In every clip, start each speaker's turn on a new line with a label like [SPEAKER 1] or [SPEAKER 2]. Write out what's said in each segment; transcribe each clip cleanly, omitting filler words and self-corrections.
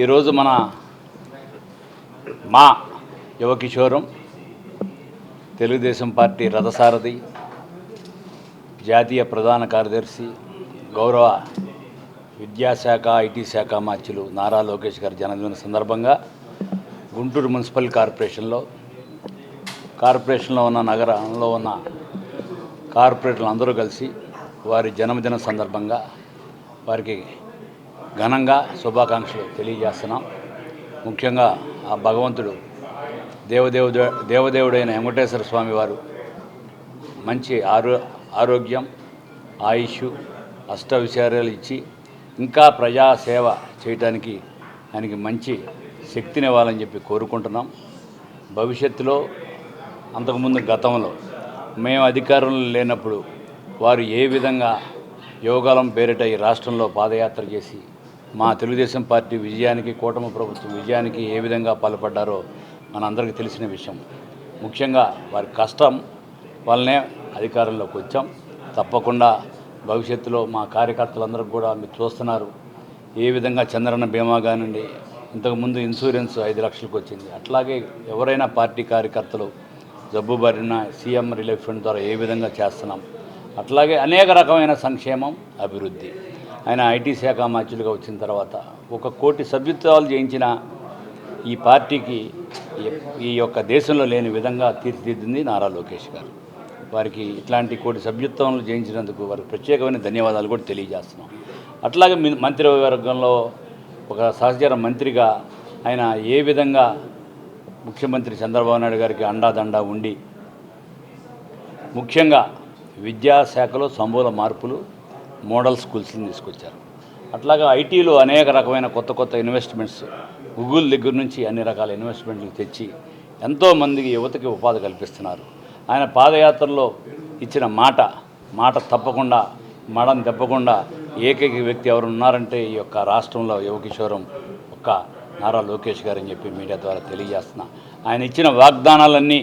[SPEAKER 1] ఈరోజు మా యువకిషోరం తెలుగుదేశం పార్టీ రథసారథి జాతీయ ప్రధాన కార్యదర్శి గౌరవ విద్యాశాఖ ఐటీ శాఖ మంత్రులు నారా లోకేష్ గారి జన్మదిన సందర్భంగా గుంటూరు మున్సిపల్ కార్పొరేషన్లో ఉన్న నగరంలో ఉన్న కార్పొరేటర్లు అందరూ కలిసి వారి జన్మదిన సందర్భంగా వారికి ఘనంగా శుభాకాంక్షలు తెలియజేస్తున్నాం. ముఖ్యంగా ఆ భగవంతుడు దేవదేవుడైన వెంకటేశ్వర స్వామి వారు మంచి ఆరోగ్యం, ఆయుష్, అష్టవిచారాలు ఇచ్చి ఇంకా ప్రజాసేవ చేయడానికి ఆయనకి మంచి శక్తిని ఇవ్వాలని చెప్పి కోరుకుంటున్నాం. భవిష్యత్తులో అంతకుముందు గతంలో మేము అధికారంలో లేనప్పుడు వారు ఏ విధంగా యోగాలం పేరిట ఈ రాష్ట్రంలో పాదయాత్ర చేసి మా తెలుగుదేశం పార్టీ విజయానికి, కూటమి ప్రభుత్వం విజయానికి ఏ విధంగా పాల్పడ్డారో మనందరికీ తెలిసిన విషయం. ముఖ్యంగా వారి కష్టం వల్లనే అధికారంలోకి వచ్చాం. తప్పకుండా భవిష్యత్తులో మా కార్యకర్తలందరూ కూడా మీరు చూస్తున్నారు ఏ విధంగా చంద్రన్న బీమా కానివ్వండి, ఇంతకుముందు ఇన్సూరెన్స్ 5 లక్షలకు వచ్చింది. అట్లాగే ఎవరైనా పార్టీ కార్యకర్తలు జబ్బు బారిన సీఎం రిలీఫ్ ఫండ్ ద్వారా ఏ విధంగా చేస్తున్నాం. అట్లాగే అనేక రకమైన సంక్షేమం, అభివృద్ధి. ఆయన ఐటీ శాఖ మంత్రులుగా వచ్చిన తర్వాత 1 కోటి సభ్యత్వాలు చేయించిన ఈ పార్టీకి ఈ యొక్క దేశంలో లేని విధంగా తీర్చిదిద్దింది నారా లోకేష్ గారు. వారికి ఇట్లాంటి 1 కోటి సభ్యత్వాలు చేయించినందుకు వారికి ప్రత్యేకమైన ధన్యవాదాలు కూడా తెలియజేస్తున్నాం. అట్లాగే మంత్రివర్గంలో ఒక సహచర మంత్రిగా ఆయన ఏ విధంగా ముఖ్యమంత్రి చంద్రబాబు నాయుడు గారికి అండాదండా ఉండి ముఖ్యంగా విద్యాశాఖలో సమూల మార్పులు, మోడల్ స్కూల్స్ని తీసుకొచ్చారు. అట్లాగా ఐటీలో అనేక రకమైన కొత్త ఇన్వెస్ట్మెంట్స్, గూగుల్ దగ్గర నుంచి అన్ని రకాల ఇన్వెస్ట్మెంట్లు తెచ్చి ఎంతోమందికి యువతకి ఉపాధి కల్పిస్తున్నారు. ఆయన పాదయాత్రలో ఇచ్చిన మాట తప్పకుండా, మడం తప్పకుండా ఏకైక వ్యక్తి ఎవరు ఉన్నారంటే ఈ యొక్క రాష్ట్రంలో యువకిషోరం ఒక్క నారా లోకేష్ గారు అని చెప్పి మీడియా ద్వారా తెలియజేస్తున్నా. ఆయన ఇచ్చిన వాగ్దానాలన్నీ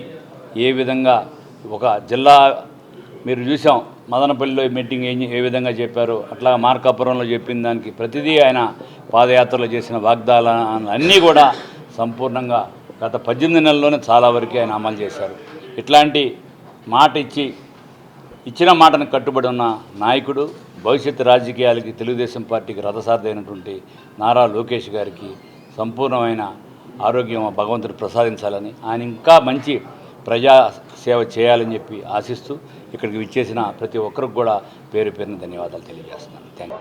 [SPEAKER 1] ఏ విధంగా ఒక జిల్లా మీరు చూసాం, మదనపల్లిలో మీటింగ్ ఏ విధంగా చెప్పారు, అట్లా మార్కాపురంలో చెప్పిన దానికి ప్రతిదీ ఆయన పాదయాత్రలో చేసిన వాగ్దానాలన్నీ కూడా సంపూర్ణంగా గత 18 నెలల్లోనే చాలా వరకు ఆయన అమలు చేశారు. ఇట్లాంటి మాట ఇచ్చిన మాటను కట్టుబడి ఉన్న నాయకుడు, భవిష్యత్తు రాజకీయాలకి తెలుగుదేశం పార్టీకి రథసారథి అయినటువంటి నారా లోకేష్ గారికి సంపూర్ణమైన ఆరోగ్యం భగవంతుడు ప్రసాదించాలని, ఆయన ఇంకా మంచి ప్రజా సేవ చేయాలని చెప్పి ఆశిస్తూ ఇక్కడికి విచ్చేసిన ప్రతి ఒక్కరికి కూడా పేరు పేరున ధన్యవాదాలు తెలియజేస్తున్నాను. Thank you.